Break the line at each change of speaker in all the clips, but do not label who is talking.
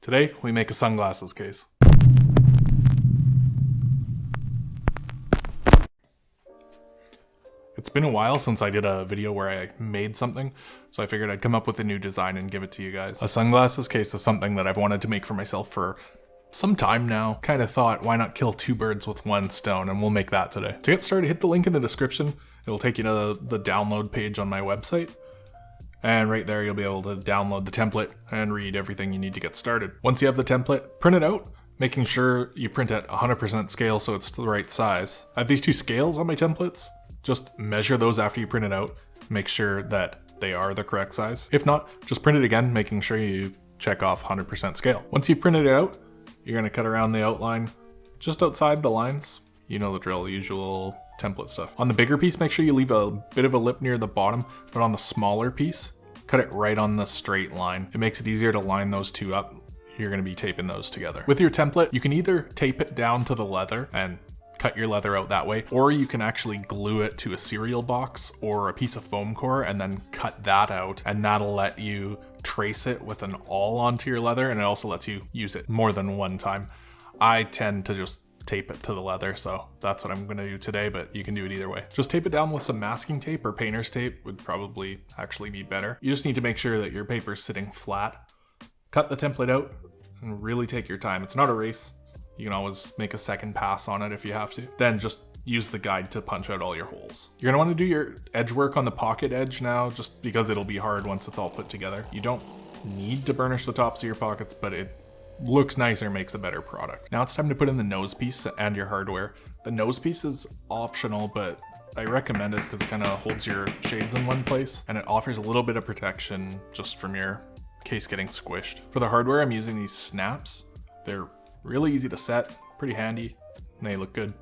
Today, we make a sunglasses case. It's been a while since I did a video where I made something, so I figured I'd come up with a new design and give it to you guys. A sunglasses case is something that I've wanted to make for myself for some time now. Kind of thought, why not kill two birds with one stone, and we'll make that today. To get started, hit the link in the description. It'll take you to the download page on my website. And right there, you'll be able to download the template and read everything you need to get started. Once you have the template, print it out, making sure you print at 100% scale so it's the right size. I have these two scales on my templates. Just measure those after you print it out. Make sure that they are the correct size. If not, just print it again, making sure you check off 100% scale. Once you've printed it out, you're gonna cut around the outline just outside the lines. You know the drill, usual template stuff. On the bigger piece, make sure you leave a bit of a lip near the bottom, but on the smaller piece, cut it right on the straight line. It makes it easier to line those two up. You're gonna be taping those together. With your template, you can either tape it down to the leather and cut your leather out that way, or you can actually glue it to a cereal box or a piece of foam core and then cut that out, and that'll let you trace it with an awl onto your leather, and it also lets you use it more than one time. I tend to just tape it to the leather, so that's what I'm gonna do today, but you can do it either way. Just tape it down with some masking tape, or painter's tape would probably actually be better. You just need to make sure that your paper's sitting flat. Cut the template out and really take your time. It's not a race. You can always make a second pass on it if you have to. Then just use the guide to punch out all your holes. You're gonna wanna do your edge work on the pocket edge now, just because it'll be hard once it's all put together. You don't need to burnish the tops of your pockets, but it looks nicer, makes a better product. Now it's time to put in the nose piece and your hardware. The nose piece is optional, but I recommend it because it kind of holds your shades in one place, and it offers a little bit of protection just from your case getting squished. For the hardware, I'm using these snaps. They're really easy to set, pretty handy, and they look good.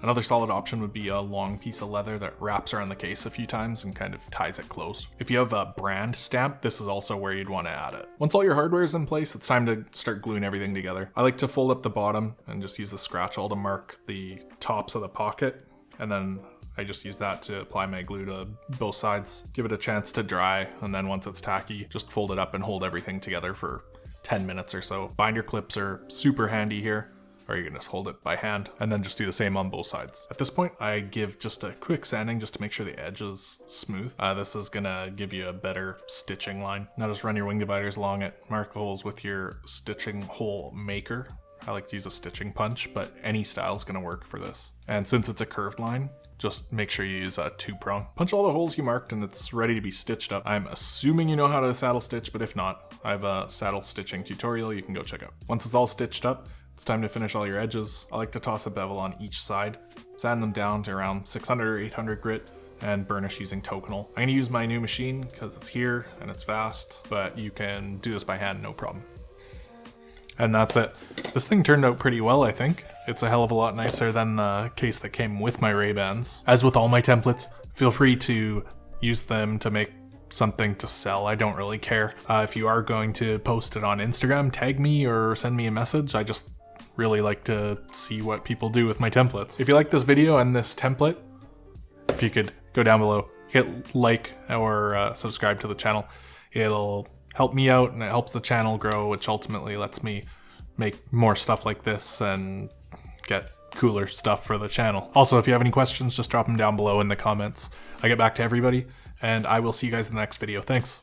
Another solid option would be a long piece of leather that wraps around the case a few times and kind of ties it closed. If you have a brand stamp, this is also where you'd want to add it. Once all your hardware is in place, it's time to start gluing everything together. I like to fold up the bottom and just use the scratch awl to mark the tops of the pocket, and then I just use that to apply my glue to both sides. Give it a chance to dry, and then once it's tacky, just fold it up and hold everything together for 10 minutes or so. Binder clips are super handy here, or you can just hold it by hand, and then just do the same on both sides. At this point, I give just a quick sanding just to make sure the edge is smooth. This is gonna give you a better stitching line. Now just run your wing dividers along it, mark the holes with your stitching hole maker. I like to use a stitching punch, but any style is gonna work for this. And since it's a curved line, just make sure you use a 2-prong. Punch all the holes you marked and it's ready to be stitched up. I'm assuming you know how to saddle stitch, but if not, I have a saddle stitching tutorial you can go check out. Once it's all stitched up, it's time to finish all your edges. I like to toss a bevel on each side, sand them down to around 600 or 800 grit, and burnish using Tokenol. I'm gonna use my new machine because it's here and it's fast, but you can do this by hand, no problem. And that's it. This thing turned out pretty well, I think. It's a hell of a lot nicer than the case that came with my Ray-Bans. As with all my templates, feel free to use them to make something to sell. I don't really care. If you are going to post it on Instagram, tag me or send me a message. I just really like to see what people do with my templates. If you like this video and this template, if you could go down below, hit like or subscribe to the channel. It'll help me out and it helps the channel grow, which ultimately lets me make more stuff like this and get cooler stuff for the channel. Also, if you have any questions, just drop them down below in the comments. I get back to everybody, and I will see you guys in the next video. Thanks.